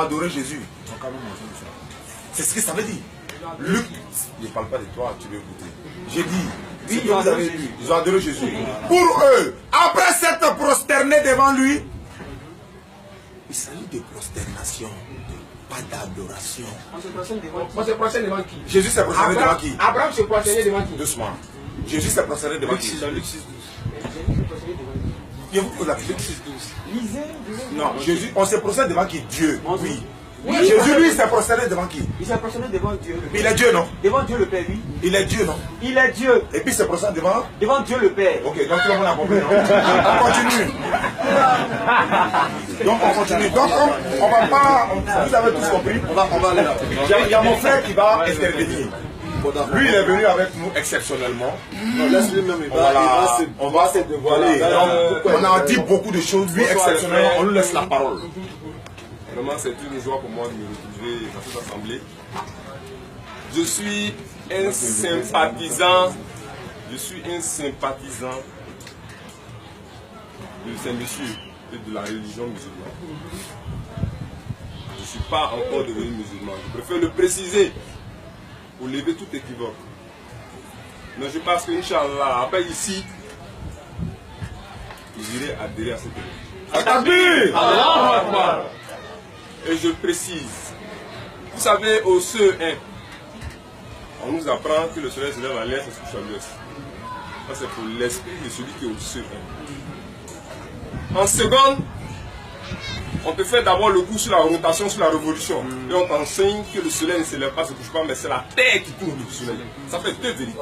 adoré Jésus. C'est ce que ça veut dire. Luc, je ne parle pas de toi, tu veux écouter. J'ai dit, oui, vous avez lu, ils ont adoré Jésus. Pour eux, après s'être prosternés devant lui, il s'agit de prosternation, pas d'adoration. On se prosterne devant qui? Jésus s'est prosterné devant qui? Abraham se prosternait devant qui? Doucement. Jésus s'est prosterné devant qui? Dans Luc 6, 12. Je vous pose la question. Luc 6, 12. Lisez. Non, Jésus, on s'est prosterné devant qui? Dieu. Oui. Oui, Jésus, lui, s'est prosterné devant qui? Il s'est prosterné devant Dieu. Il est Dieu, non? Devant Dieu le Père, oui. Il est Dieu, non? Il est Dieu. Et puis il s'est prosterné devant? Devant Dieu le Père. Ok, donc tout le monde a compris, non? On continue. Donc on continue. Donc on va pas... Vous avez tous compris? On va aller là. Il y a mon frère qui va intervenir. Lui, il est venu avec nous exceptionnellement. On va se dévoiler. On a dit beaucoup de choses. Lui, exceptionnellement, on lui laisse la parole. Vraiment, c'est une joie pour moi de me retrouver dans cette assemblée. Je suis un sympathisant. Je suis un sympathisant de Saint-Monsieur et de la religion musulmane. Je ne suis pas encore devenu musulman. Je préfère le préciser pour lever tout équivoque. Mais je pense que, Inch'Allah, après ici, j'irai adhérer à cette religion. Et je précise, vous savez, au CE1, on nous apprend que le soleil se lève à l'est et se couche à l'ouest. Ça, c'est pour l'esprit de celui qui est au CE1. En seconde, on peut faire d'abord le cours sur la rotation, sur la révolution. Et on t'enseigne que le soleil ne se lève pas, ne se couche pas, mais c'est la terre qui tourne du soleil. Ça fait deux vérités.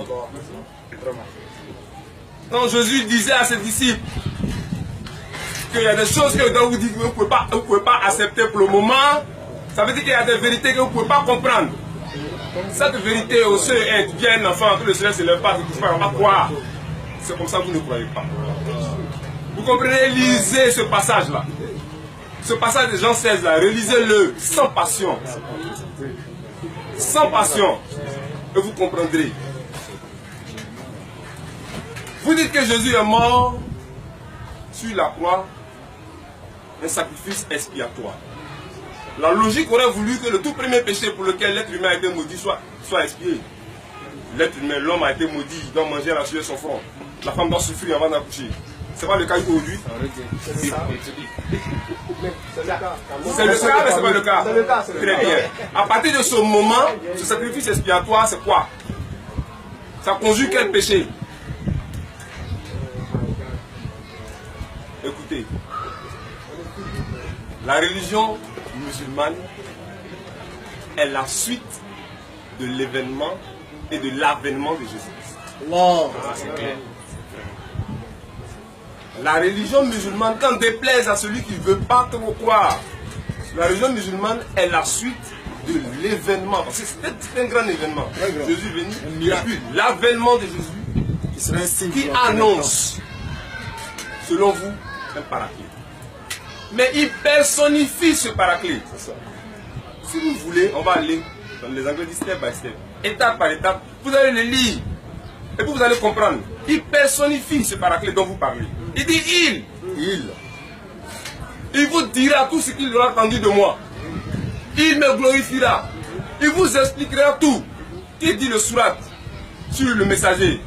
Quand Jésus disait à ses disciples qu'il y a des choses que vous dites que vous ne pouvez pas accepter pour le moment, ça veut dire qu'il y a des vérités que vous ne pouvez pas comprendre. Cette vérité au CE1, tu dis à un enfant que le soleil ne se lève pas, ne se couche pas, on va croire. C'est comme ça que vous ne croyez pas. Vous comprenez? Lisez ce passage-là. Ce passage de Jean 16 là, relisez-le sans passion. Sans passion. Et vous comprendrez. Vous dites que Jésus est mort sur la croix, un sacrifice expiatoire. La logique aurait voulu que le tout premier péché pour lequel l'être humain a été maudit soit expié. L'être humain, l'homme a été maudit, il doit manger la sueur de son front. La femme doit souffrir avant d'accoucher. C'est pas le cas aujourd'hui. C'est le cas, mais c'est pas le cas. Très bien. À partir de ce moment, ce sacrifice expiatoire, c'est quoi? Ça conjugue quel péché? Écoutez, la religion musulmane est la suite de l'événement et de l'avènement de Jésus-Christ. Wow. La religion musulmane, quand déplaise à celui qui ne veut pas trop croire, la religion musulmane est la suite de l'événement. Parce que c'est un grand événement. Jésus est venu, et puis l'avènement de Jésus qui annonce, selon vous, un paraclet. Mais il personnifie ce paraclet. Si vous voulez, on va aller, dans les Anglais disent step by step, étape par étape, vous allez le lire. Et puis vous allez comprendre. Il personnifie ce paraclet dont vous parlez. Il dit il vous dira tout ce qu'il aura entendu de moi. Il me glorifiera. Il vous expliquera tout. Qui dit le surat sur le messager?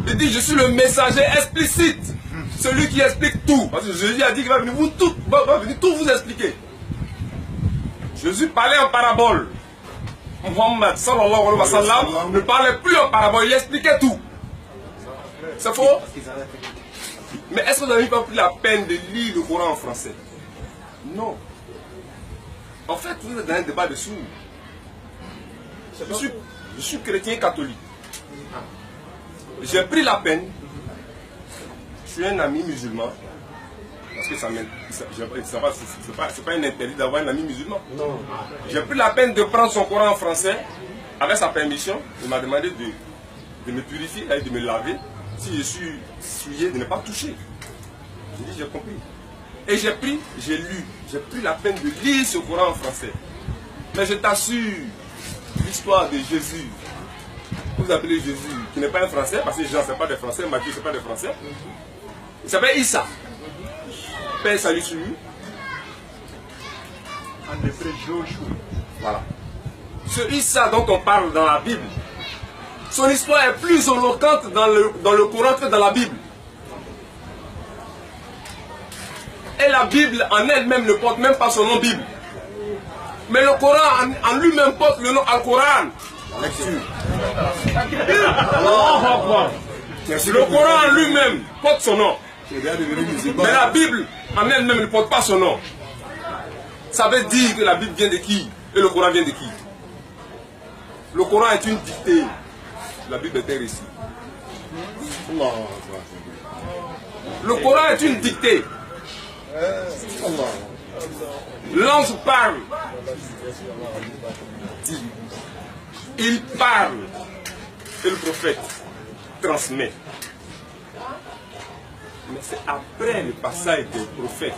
Il dit je suis le messager explicite. Celui qui explique tout. Parce que Jésus a dit qu'il va venir tout vous expliquer. Jésus parlait en parabole. Muhammad sallallahu alayhi wa sallam ne parlait plus en parabole, il expliquait tout. C'est faux? Mais est-ce que vous n'avez pas pris la peine de lire le Coran en français? Non. En fait, vous êtes dans un débat de sourds. Je suis chrétien catholique. J'ai pris la peine. Je suis un ami musulman. Parce que c'est pas un interdit d'avoir un ami musulman. Non. J'ai pris la peine de prendre son Coran en français. Avec sa permission, il m'a demandé de me purifier et de me laver. Si je suis souillé, de ne pas toucher. J'ai dit, j'ai compris. Et j'ai lu, j'ai pris la peine de lire ce Coran en français. Mais je t'assure, l'histoire de Jésus, vous appelez Jésus, qui n'est pas un français, parce que Jean, ce n'est pas des français, Matthieu, ce n'est pas des français. Il s'appelle Issa. Père, salut sur lui. en hébreu Joshua. Voilà. Ce Issa dont on parle dans la Bible, son histoire est plus éloquente dans le Coran que dans la Bible. Et la Bible en elle-même ne porte même pas son nom Bible. Mais le Coran en lui-même porte le nom Al-Coran. Le Coran en lui-même porte son nom. Mais la Bible en elle-même ne porte pas son nom. Ça veut dire que la Bible vient de qui et le Coran vient de qui? Le Coran est une dictée. La Bible est un récit. Le Coran est une dictée. L'ange parle. Il parle. Et le prophète transmet. Mais c'est après le passage des prophètes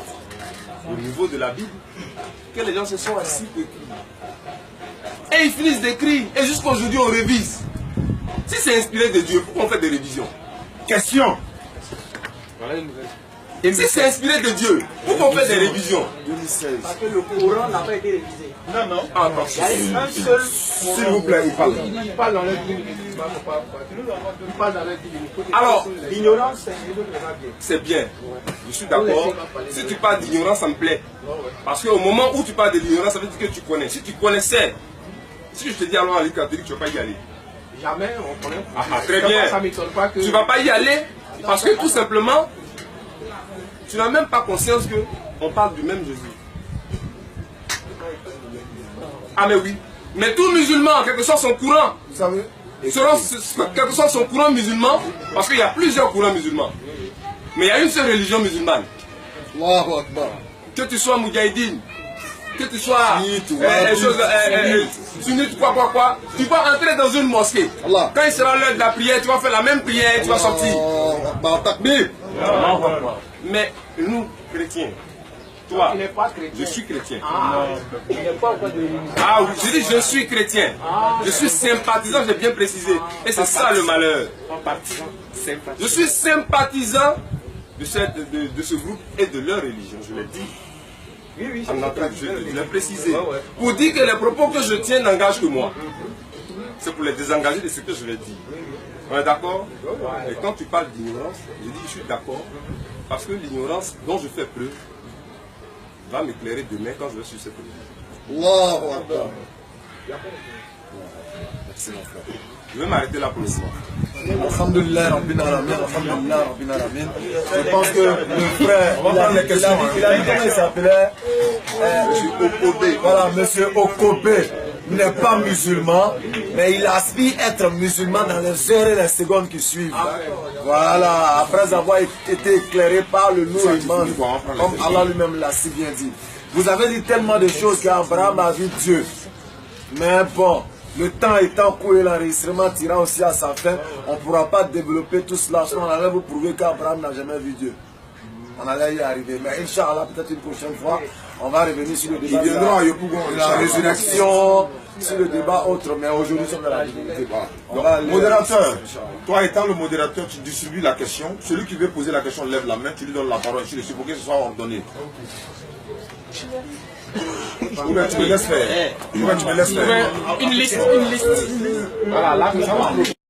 au niveau de la Bible que les gens se sont assis pour écrire. Et ils finissent d'écrire. Et jusqu'à aujourd'hui, on révise. Si c'est inspiré de Dieu, pourquoi on fait des révisions? Question. Si c'est inspiré de Dieu, pourquoi on fait des révisions? 2016. Parce que le Coran n'a pas été révisé. Non, non. Ah, Il y a un seul S'il vous plaît, il parle. Il parle dans leur Bible. Il parle dans leur Bible. Alors, l'ignorance, c'est un niveau qui va bien. c'est bien. Je suis d'accord. Si tu parles d'ignorance, ça me plaît. Parce qu'au moment où tu parles de l'ignorance, ça veut dire que tu connais. Si tu connaissais, si je te dis alors à l'école catholique, tu ne vas pas y aller. Jamais on connaît. Très bien. Ça ne m'étonne pas que. Tu ne vas pas y aller parce que tout simplement, tu n'as même pas conscience qu'on parle du même Jésus. Ah mais oui. Mais tout musulman, quel que soit son courant, Vous savez, quel que soit son courant musulman, parce qu'il y a plusieurs courants musulmans, mais il y a une seule religion musulmane. Allahu Akbar. Que tu sois moudjahidine, que tu sois sunnite, quoi, tu vas entrer dans une mosquée. Allah. Quand il sera l'heure de la prière, tu vas faire la même prière et tu vas sortir. Allahu Takbir. Mais nous, chrétiens, toi, Il n'est pas chrétien. je suis chrétien. Il n'est pas encore de religion. Ah oui, je dis je suis chrétien. Je suis sympathisant, j'ai bien précisé. Et c'est ça le malheur. Je suis sympathisant de ce groupe et de leur religion, je l'ai dit. Oui, oui, En entrée, je l'ai précisé. Pour dire que les propos que je tiens n'engagent que moi. C'est pour les désengager de ce que je l'ai dit. On est d'accord? Et quand tu parles d'ignorance, je dis je suis d'accord. Parce que l'ignorance dont je fais preuve va m'éclairer demain quand je vais sur cette religion. Allahu Akbar. Merci mon frère. Je vais m'arrêter là pour le soir. Alhamdulillah, Rabbil Alamin, Alhamdulillah, Rabbil Alamin. Je pense que le frère, On va prendre les questions. il a dit comment il s'appelait Monsieur Okobé. Voilà, Monsieur Okobé n'est pas musulman, mais il aspire être musulman dans les heures et les secondes qui suivent. Voilà, après avoir été éclairé par le Nour immense, comme Allah lui-même l'a si bien dit. Vous avez dit tellement de choses qu'Abraham a vu Dieu. Mais bon, le temps étant court et l'enregistrement tirant aussi à sa fin, on ne pourra pas développer tout cela. Sinon, on allait vous prouver qu'Abraham n'a jamais vu Dieu. On allait y arriver. Mais Inch'Allah, peut-être une prochaine fois, on va revenir sur le débat de la résurrection, sur le débat autre. Mais aujourd'hui, nous sommes dans la divinité. Modérateur, toi étant le modérateur, tu distribues la question. Celui qui veut poser la question lève la main, tu lui donnes la parole. Il faut que ce soit ordonné. Ou bien tu me laisses faire. Ou bien tu me laisses faire. Une liste. Voilà, là, ça va.